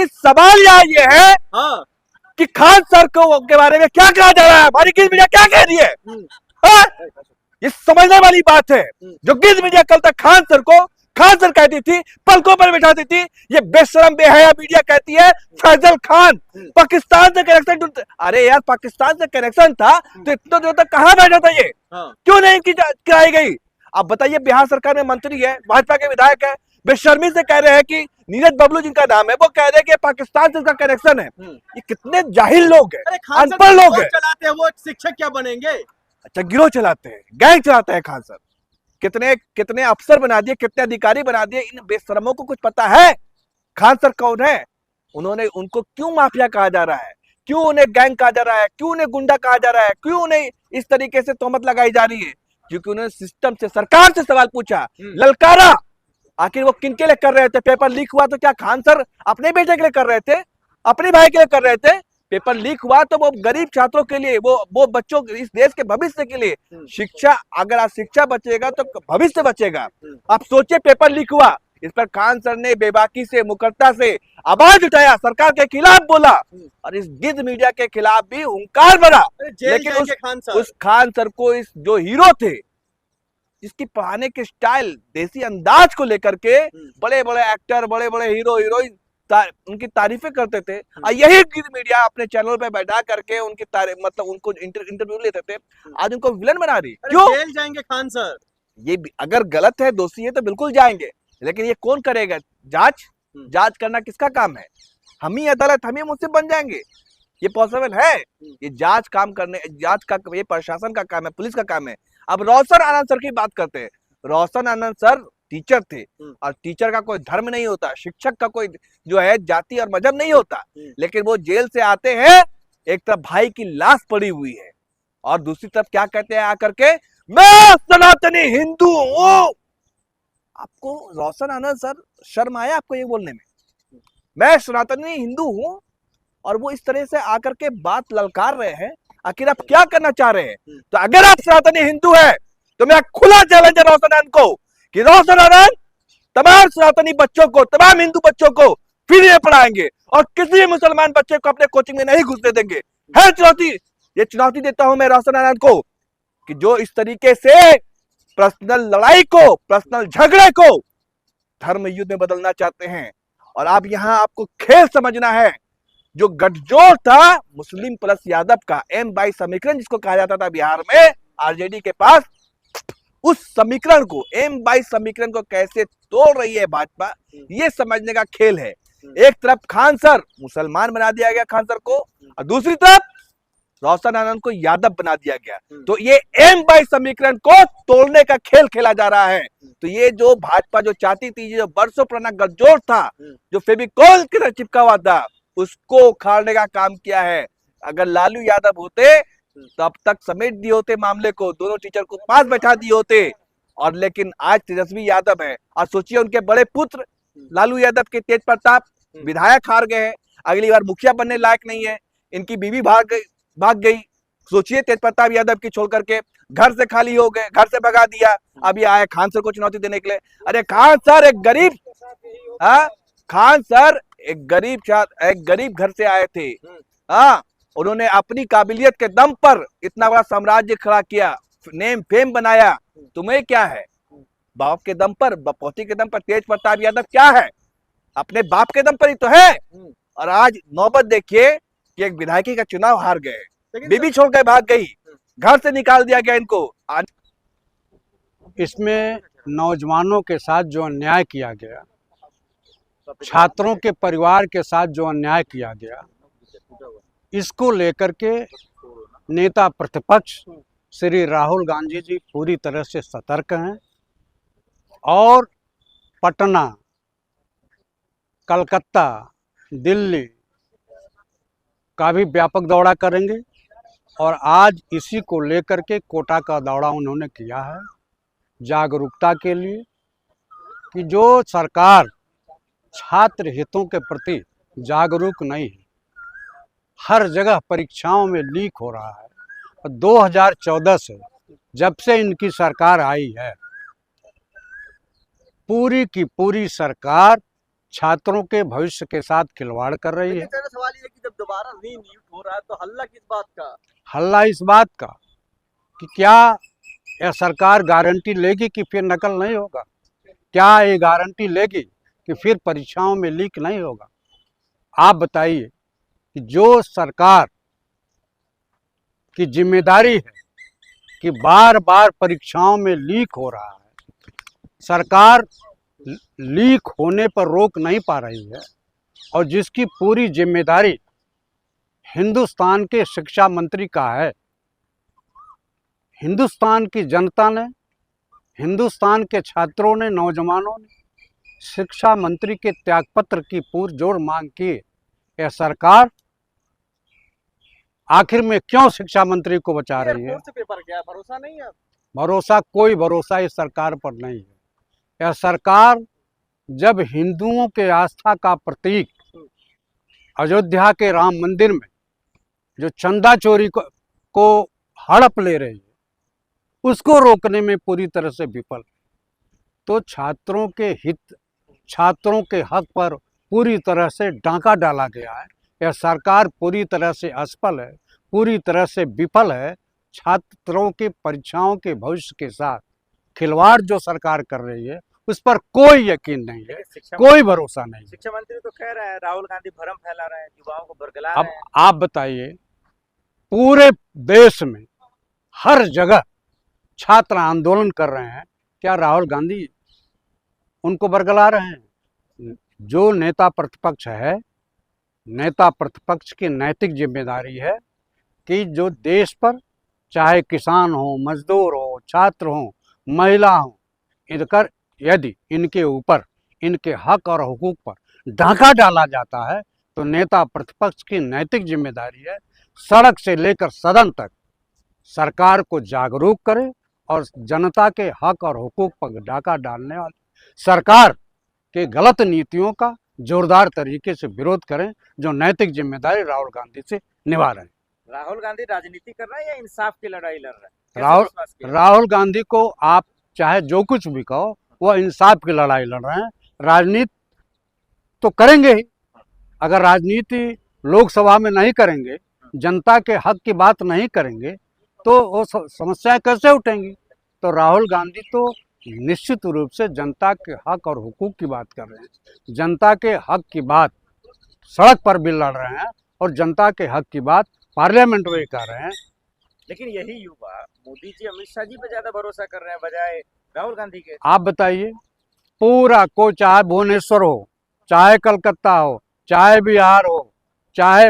लेकिन सवाल यहाँ ये है हाँ। कि खान सर को के बारे में क्या कहा जा रहा है, हमारी गिज मीडिया क्या कह रही है? हाँ? ये समझने वाली बात है। जो गिज मीडिया कल तक खान सर को खान सर कहती थी, पलकों पर बिठाती थी, ये बेशरम बेहया मीडिया कहती है फैजल खान पाकिस्तान से कनेक्शन। अरे यार, पाकिस्तान से कनेक्शन था तो इतना देर तक कहां बैठा था ये? क्यों नहीं इनकी कराई गई? अब बताइए, बिहार सरकार में मंत्री है, भाजपा के विधायक है, बेशर्मी से कह रहे हैं कि नीरज बबलू जिनका नाम है वो कह रहे हैं कि पाकिस्तान से इसका कनेक्शन है। ये कितने जाहिल लोग हैं, अनपढ़ लोग हैं। चलाते हैं वो शिक्षक क्या बनेंगे? अच्छा, गिरोह चलाते हैं, गैंग चलाते हैं खान सर। कितने कितने अफसर बना दिए, कितने अधिकारी बना दिए। इन बेशरमों को कुछ पता है खान सर कौन है? उन्होंने उनको क्यों माफिया कहा जा रहा है, क्यों उन्हें गैंग कहा जा रहा है, क्यों उन्हें गुंडा कहा जा रहा है, क्यों उन्हें इस तरीके से तोहमत लगाई जा रही है? क्योंकि उन्होंने सिस्टम से, सरकार से सवाल पूछा, ललकारा। आखिर वो किनके लिए कर रहे थे? पेपर लीक हुआ तो क्या खान सर अपने बेटे के लिए कर रहे थे, अपने भाई के लिए कर रहे थे? पेपर लीक हुआ तो वो गरीब छात्रों के लिए, वो बच्चों, इस देश के भविष्य के लिए। शिक्षा, अगर आज शिक्षा बचेगा तो भविष्य बचेगा। आप सोचिए, पेपर लीक हुआ, इस पर खान सर ने बेबाकी से, मुकरता से आवाज उठाया, सरकार के खिलाफ बोला, और इस गिद्ध मीडिया के खिलाफ भी हुंकार भरा। लेकिन उस खान सर को, इस जो हीरो थे, जिसकी पढ़ाने के स्टाइल, देसी अंदाज को लेकर के बड़े बड़े एक्टर, बड़े बड़े हीरो हीरोइन उनकी तारीफें करते थे, और यही गिद्ध मीडिया अपने चैनल पे बैठा करके उनकी मतलब उनको इंटरव्यू लेते थे। आज उनको विलन बना रही। क्यों जेल जाएंगे खान सर? ये अगर गलत है, दोषी है तो बिल्कुल जाएंगे, लेकिन ये कौन करेगा? जांच करना किसका काम है? हम ही अदालत, हम ही मुझसे बन जाएंगे? ये पॉसिबल है? ये जांच का ये प्रशासन का काम है, पुलिस का काम है। अब रोशन आनंद सर की बात करते हैं। रोशन आनंद सर टीचर थे, और टीचर का कोई धर्म नहीं होता, शिक्षक का कोई जो है जाति और मजहब नहीं होता। लेकिन वो जेल से आते हैं, एक तरफ भाई की लाश पड़ी हुई है, और दूसरी तरफ क्या कहते हैं आकर के, मैं सनातनी हिंदू हूं। आपको रोशन आनंद सर, शर्म आया आपको ये बोलने में? मैं सनातनी हिंदू हूं, और वो इस तरह से आकर के बात ललकार रहे हैं। आखिर आप क्या करना चाह रहे हैं? तो अगर आप सनातनी हिंदू है तो मैं खुला चैलेंज है रोशन आनंद को कि रोशन आनंद तमाम सनातनी बच्चों को, तमाम हिंदू बच्चों को फ्री में पढ़ाएंगे, और किसी भी मुसलमान बच्चे को अपने कोचिंग में नहीं घुसने देंगे। है चुनौती, ये चुनौती देता हूं मैं रोशन आनंद को, कि जो इस तरीके से पर्सनल लड़ाई को, पर्सनल झगड़े को धर्म युद्ध में बदलना चाहते हैं। और आप यहां, आपको खेल समझना है। जो गठजोड़ था मुस्लिम प्लस यादव का, M22 समीकरण जिसको कहा जाता था बिहार में आरजेडी के पास, उस समीकरण को, M22 समीकरण को कैसे तोड़ रही है भाजपा, ये समझने का खेल है। एक तरफ खान सर, मुसलमान बना दिया गया खान सर को, और दूसरी तरफ रोशन आनंद को यादव बना दिया गया। तो ये M22 समीकरण को तोड़ने का खेल खेला जा रहा है। तो ये जो भाजपा जो चाहती थी, जो बरसों पुराना गठजोड़ था, जो फेविकोल के साथ चिपका हुआ था, उसको उखाड़ने का काम किया है। अगर लालू यादव होते तो अब तक समेट दिए होते मामले को, दोनों टीचर को पास बैठा दिए होते। और लेकिन आज तेजस्वी यादव है, और सोचिए उनके बड़े पुत्र लालू यादव के तेज प्रताप विधायक हार गए हैं, अगली बार मुखिया बनने लायक नहीं है, इनकी बीवी भाग गई। सोचिए, तेज प्रताप यादव की छोड़ करके घर से खाली हो गए, घर से भगा दिया। अब ये आए खान सर को चुनौती देने के लिए। अरे खान सर एक गरीब, खान सर एक गरीब घर से आए थे। उन्होंने अपनी काबिलियत के दम पर इतना बड़ा साम्राज्य खड़ा किया, नेम फेम बनाया। तुम्हें क्या है? बाप के दम पर, बपौती के दम पर तेज प्रताप यादव क्या है? अपने बाप के दम पर ही तो है। और आज नौबत देखिए कि एक विधायकी का चुनाव हार गए, बीबी छोड़ के भाग गई, घर से निकाल दिया गया इनको। आज इसमें नौजवानों के साथ जो अन्याय किया गया, छात्रों के परिवार के साथ जो अन्याय किया गया, इसको लेकर के नेता प्रतिपक्ष श्री राहुल गांधी जी पूरी तरह से सतर्क हैं, और पटना, कलकत्ता, दिल्ली का भी व्यापक दौरा करेंगे। और आज इसी को लेकर के कोटा का दौरा उन्होंने किया है, जागरूकता के लिए, कि जो सरकार छात्र हितों के प्रति जागरूक नहीं है, हर जगह परीक्षाओं में लीक हो रहा है। और 2014 से जब से इनकी सरकार आई है, पूरी की पूरी सरकार छात्रों के भविष्य के साथ खिलवाड़ कर रही है। लेकिन सर सवाल ये है कि जब दोबारा रीनियुट हो रहा है तो हल्ला किस बात का? हल्ला इस बात का कि क्या यह सरकार गारंटी लेगी कि फिर नकल नहीं होगा, क्या ये गारंटी लेगी कि फिर परीक्षाओं में लीक नहीं होगा। आप बताइए कि जो सरकार की जिम्मेदारी है कि बार बार परीक्षाओं में लीक हो रहा है, सरकार लीक होने पर रोक नहीं पा रही है, और जिसकी पूरी जिम्मेदारी हिंदुस्तान के शिक्षा मंत्री का है। हिंदुस्तान की जनता ने, हिंदुस्तान के छात्रों ने, नौजवानों ने शिक्षा मंत्री के त्यागपत्र की पुरजोर मांग की। यह सरकार आखिर में क्यों शिक्षा मंत्री को बचा रही है? एयरफोर्स पेपर क्या है? भरोसा नहीं है? भरोसा, कोई भरोसा इस सरकार पर नहीं है। यह सरकार जब हिंदुओं के आस्था का प्रतीक अयोध्या के राम मंदिर में जो चंदा चोरी को हड़प ले रही है, उसको रोकने में पूरी तरह से विफल। तो छात्रों के हित, छात्रों के हक पर पूरी तरह से डांका डाला गया है। यह सरकार पूरी तरह से असफल है, पूरी तरह से विफल है। छात्रों की परीक्षाओं के भविष्य के साथ खिलवाड़ जो सरकार कर रही है, उस पर कोई यकीन नहीं है, कोई भरोसा नहीं है। शिक्षा मंत्री तो कह रहा है राहुल गांधी भ्रम फैला रहे हैं, युवाओं को बरगला अब रहे हैं। आप बताइए, पूरे देश में हर जगह छात्र आंदोलन कर रहे हैं, क्या राहुल गांधी उनको बरगला रहे हैं? जो नेता प्रतिपक्ष है, नेता प्रतिपक्ष की नैतिक जिम्मेदारी है कि जो देश पर, चाहे किसान हो, मजदूर हो, छात्र हो, महिला हो, यदि इनके ऊपर, इनके हक और हुकूक पर डाका डाला जाता है, तो नेता प्रतिपक्ष की नैतिक जिम्मेदारी है सड़क से लेकर सदन तक सरकार को जागरूक करे और जनता के हक और हुकूक पर डाका डालने वाली सरकार के गलत नीतियों का जोरदार तरीके से विरोध करें, जो नैतिक जिम्मेदारी राहुल गांधी से निभा रहे हैं। राहुल गांधी राजनीति कर रहा है या इंसाफ की लड़ाई लड़ रहा है? राहुल गांधी को आप चाहे जो कुछ भी कहो, वह इंसाफ की लड़ाई लड़ रहे हैं। राजनीति तो करेंगे ही। अगर राजनीति लोकसभा में नहीं करेंगे, जनता के हक की बात नहीं करेंगे, तो वो समस्याएं कैसे उठेंगी? तो राहुल गांधी तो निश्चित रूप से जनता के हक और हुकूक की बात कर रहे हैं। जनता के हक की बात सड़क पर भी लड़ रहे हैं और जनता के हक की बात पार्लियामेंट में कर रहे हैं। लेकिन यही युवा मोदी जी, अमित शाह जी पे ज्यादा भरोसा कर रहे हैं बजाय राहुल गांधी के। आप बताइए, पूरा, कोई चाहे भुवनेश्वर हो, चाहे कलकत्ता हो, चाहे बिहार हो, चाहे